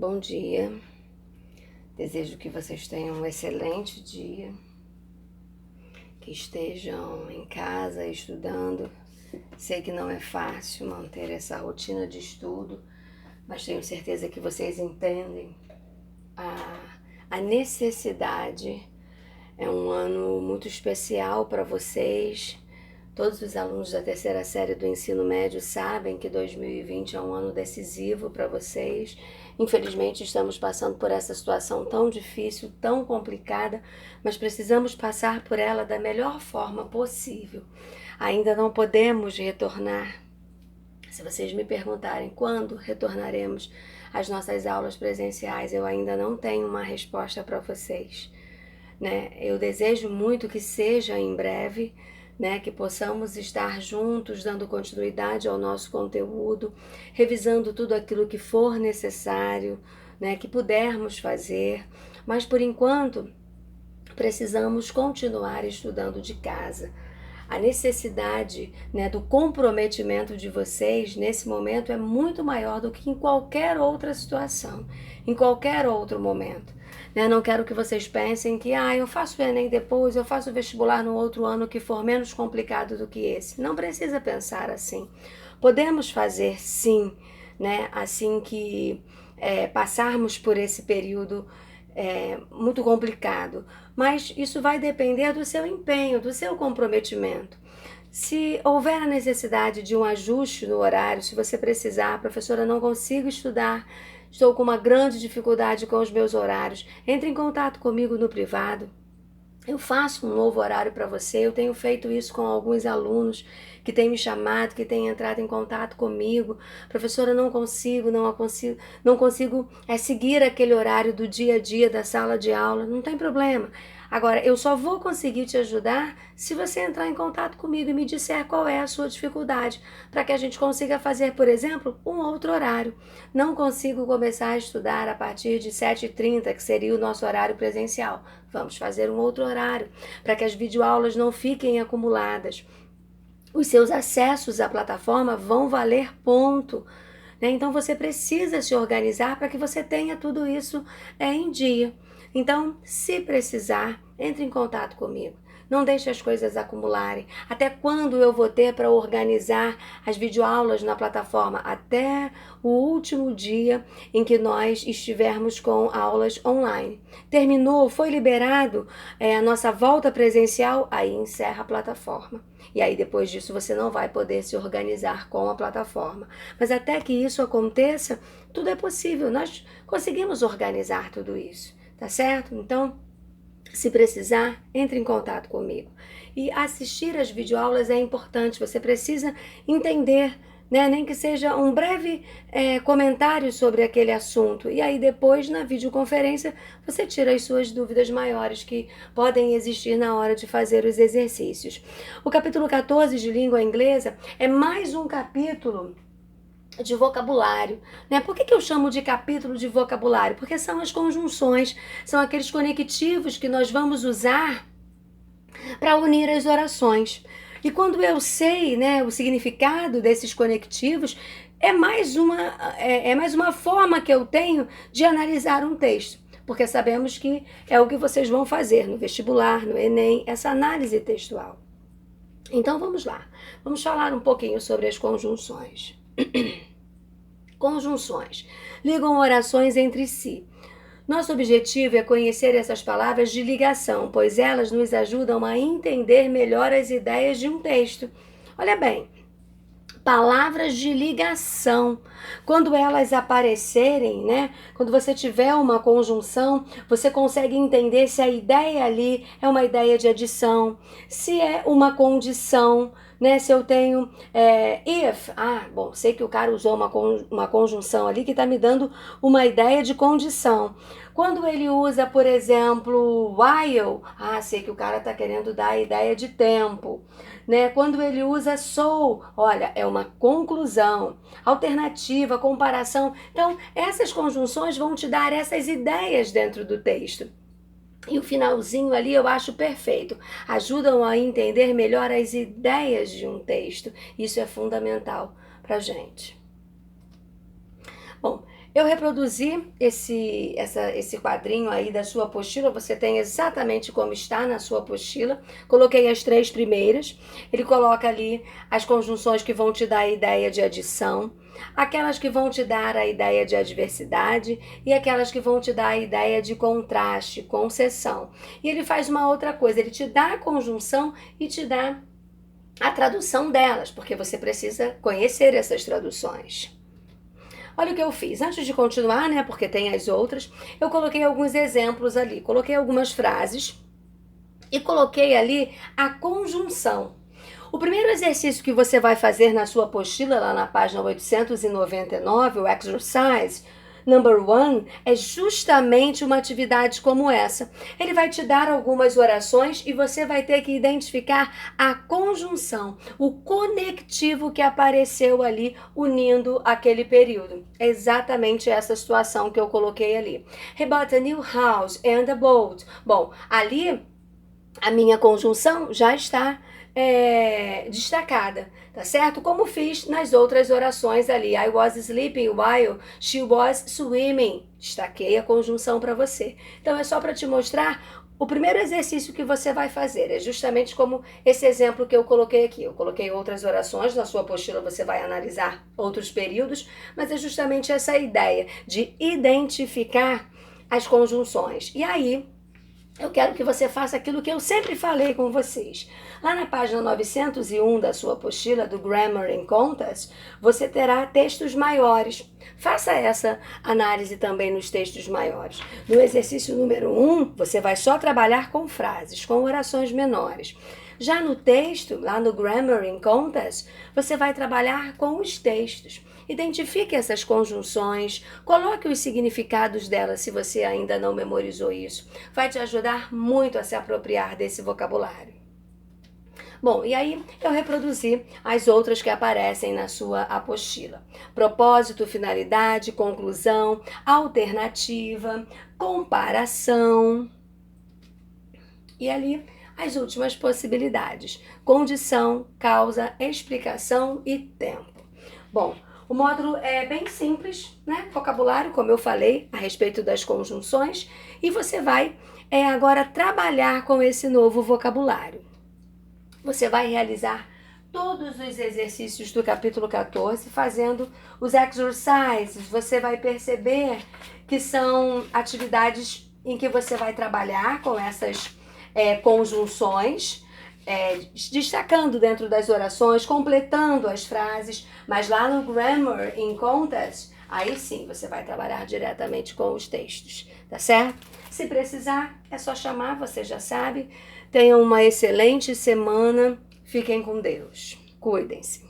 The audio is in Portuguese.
Bom dia, desejo que vocês tenham um excelente dia, que estejam em casa estudando. Sei que não é fácil manter essa rotina de estudo, mas tenho certeza que vocês entendem a necessidade. É um ano muito especial para vocês. Todos os alunos da terceira série do ensino médio sabem que 2020 é um ano decisivo para vocês. Infelizmente estamos passando por essa situação tão difícil, tão complicada, mas precisamos passar por ela da melhor forma possível. Ainda não podemos retornar. Se vocês me perguntarem quando retornaremos às nossas aulas presenciais, eu ainda não tenho uma resposta para vocês, né? Eu desejo muito que seja em breve, né, que possamos estar juntos, dando continuidade ao nosso conteúdo, revisando tudo aquilo que for necessário, né, que pudermos fazer, mas por enquanto precisamos continuar estudando de casa. A necessidade, né, do comprometimento de vocês nesse momento é muito maior do que em qualquer outra situação, em qualquer outro momento. Não quero que vocês pensem que eu faço o Enem depois, eu faço o vestibular no outro ano que for menos complicado do que esse. Não precisa pensar assim. Podemos fazer sim, né, assim que passarmos por esse período muito complicado, mas isso vai depender do seu empenho, do seu comprometimento. Se houver a necessidade de um ajuste no horário, se você precisar, professora, não consigo estudar, estou com uma grande dificuldade com os meus horários, entre em contato comigo no privado. Eu faço um novo horário para você. Eu tenho feito isso com alguns alunos que têm me chamado, que têm entrado em contato comigo. Professora, não consigo seguir aquele horário do dia a dia da sala de aula. Não tem problema. Agora, eu só vou conseguir te ajudar se você entrar em contato comigo e me disser qual é a sua dificuldade, para que a gente consiga fazer, por exemplo, um outro horário. Não consigo começar a estudar a partir de 7h30, que seria o nosso horário presencial. Vamos fazer um outro horário, para que as videoaulas não fiquem acumuladas. Os seus acessos à plataforma vão valer ponto, né? Então você precisa se organizar para que você tenha tudo isso em dia. Então, se precisar, entre em contato comigo. Não deixe as coisas acumularem. Até quando eu vou ter para organizar as videoaulas na plataforma? Até o último dia em que nós estivermos com aulas online. Terminou, foi liberado a nossa volta presencial, aí encerra a plataforma. E aí depois disso você não vai poder se organizar com a plataforma. Mas até que isso aconteça, tudo é possível. Nós conseguimos organizar tudo isso, tá certo? Então, se precisar, entre em contato comigo. E assistir às videoaulas é importante, você precisa entender, né? Nem que seja um breve comentário sobre aquele assunto. E aí depois, na videoconferência, você tira as suas dúvidas maiores que podem existir na hora de fazer os exercícios. O capítulo 14 de língua inglesa é mais um capítulo de vocabulário, né? Por que eu chamo de capítulo de vocabulário? Porque são as conjunções, são aqueles conectivos que nós vamos usar para unir as orações. E quando eu sei, né, o significado desses conectivos, é mais uma forma que eu tenho de analisar um texto. Porque sabemos que é o que vocês vão fazer no vestibular, no Enem, essa análise textual. Então vamos lá, vamos falar um pouquinho sobre as conjunções. Conjunções ligam orações entre si. Nosso objetivo é conhecer essas palavras de ligação, pois elas nos ajudam a entender melhor as ideias de um texto. Olha bem, palavras de ligação. Quando elas aparecerem, né? Quando você tiver uma conjunção, você consegue entender se a ideia ali é uma ideia de adição, se é uma condição, né? Se eu tenho if, bom, sei que o cara usou uma conjunção ali que está me dando uma ideia de condição. Quando ele usa, por exemplo, while, sei que o cara está querendo dar a ideia de tempo, né? Quando ele usa so, olha, é uma conclusão, alternativa, comparação. Então, essas conjunções vão te dar essas ideias dentro do texto. E o finalzinho ali eu acho perfeito. Ajudam a entender melhor as ideias de um texto. Isso é fundamental pra gente. Bom, Eu reproduzi esse quadrinho aí da sua apostila, você tem exatamente como está na sua apostila. Coloquei as 3 primeiras. Ele coloca ali as conjunções que vão te dar a ideia de adição, aquelas que vão te dar a ideia de adversidade e aquelas que vão te dar a ideia de contraste, concessão. E ele faz uma outra coisa, ele te dá a conjunção e te dá a tradução delas, porque você precisa conhecer essas traduções. Olha o que eu fiz. Antes de continuar, né, porque tem as outras, eu coloquei alguns exemplos ali. Coloquei algumas frases e coloquei ali a conjunção. O primeiro exercício que você vai fazer na sua apostila, lá na página 899, o exercise number 1, é justamente uma atividade como essa. Ele vai te dar algumas orações e você vai ter que identificar a conjunção, o conectivo que apareceu ali unindo aquele período. É exatamente essa situação que eu coloquei ali. He bought a new house and a boat. Bom, ali a minha conjunção já está destacada, tá certo? Como fiz nas outras orações ali. I was sleeping while she was swimming. Destaquei a conjunção para você. Então é só para te mostrar o primeiro exercício que você vai fazer. É justamente como esse exemplo que eu coloquei aqui. Eu coloquei outras orações, na sua apostila você vai analisar outros períodos, mas é justamente essa ideia de identificar as conjunções. E aí, eu quero que você faça aquilo que eu sempre falei com vocês. Lá na página 901 da sua apostila do Grammar in Contest, você terá textos maiores. Faça essa análise também nos textos maiores. No exercício número 1, você vai só trabalhar com frases, com orações menores. Já no texto, lá no Grammar in Contest, você vai trabalhar com os textos. Identifique essas conjunções, coloque os significados delas se você ainda não memorizou isso. Vai te ajudar muito a se apropriar desse vocabulário. Bom, e aí eu reproduzi as outras que aparecem na sua apostila. Propósito, finalidade, conclusão, alternativa, comparação. E ali as últimas possibilidades: condição, causa, explicação e tempo. Bom, o módulo é bem simples, né? Vocabulário, como eu falei, a respeito das conjunções. E você vai agora trabalhar com esse novo vocabulário. Você vai realizar todos os exercícios do capítulo 14, fazendo os exercises. Você vai perceber que são atividades em que você vai trabalhar com essas conjunções, destacando dentro das orações, completando as frases, mas lá no Grammar in Contest, aí sim você vai trabalhar diretamente com os textos, tá certo? Se precisar, é só chamar, você já sabe. Tenham uma excelente semana, fiquem com Deus, cuidem-se.